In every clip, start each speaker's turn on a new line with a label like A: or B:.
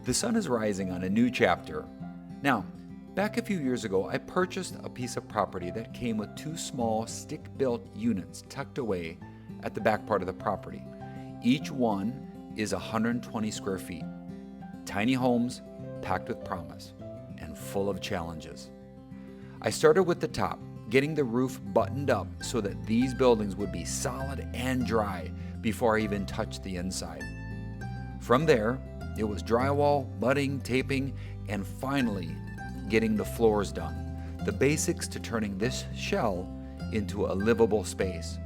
A: The sun is rising on a new chapter. Now, back a few years ago, I purchased a piece of property that came with two small stick-built units tucked away at the back part of the property. Each one is 120 square feet. Tiny homes packed with promise and full of challenges. I started with the top, getting the roof buttoned up so that these buildings would be solid and dry before I even touched the inside. From there, it was drywall, mudding, taping, and finally getting the floors done. The basics to turning this shell into a livable space.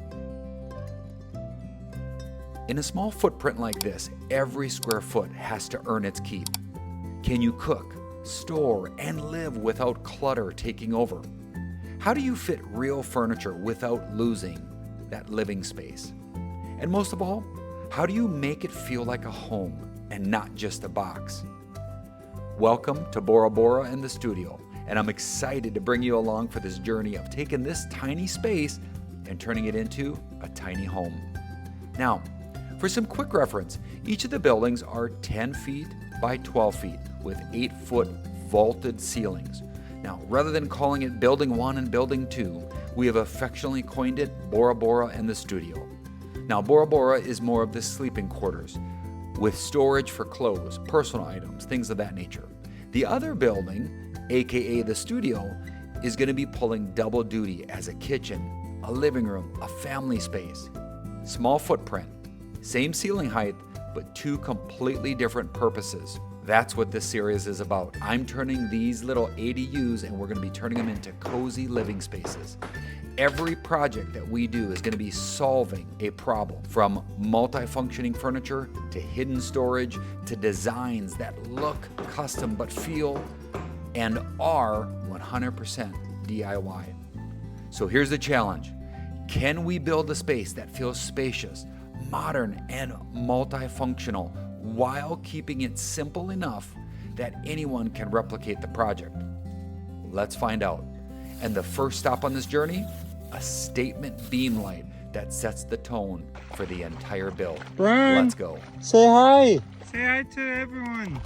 A: In a small footprint like this, every square foot has to earn its keep. Can you cook, store, and live without clutter taking over? How do you fit real furniture without losing that living space? And most of all, how do you make it feel like a home and not just a box? Welcome to Bora Bora and the studio, and I'm excited to bring you along for this journey of taking this tiny space and turning it into a tiny home. Now, for some quick reference, each of the buildings are 10 feet by 12 feet with 8-foot vaulted ceilings. Now, rather than calling it Building 1 and Building 2, we have affectionately coined it Bora Bora and the studio. Now, Bora Bora is more of the sleeping quarters with storage for clothes, personal items, things of that nature. The other building, aka the studio, is going to be pulling double duty as a kitchen, a living room, a family space. Small footprint, same ceiling height, but two completely different purposes. That's what this series is about. I'm turning these little ADUs and we're going to be turning them into cozy living spaces. Every project that we do is going to be solving a problem, from multifunctioning furniture to hidden storage to designs that look custom but feel and are 100% DIY. So here's the challenge. Can we build a space that feels spacious, modern, and multifunctional while keeping it simple enough that anyone can replicate the project? Let's find out. And the first stop on this journey, a statement beam light that sets the tone for the entire build.
B: Brian,
A: let's go.
B: Say hi.
C: Say hi to everyone.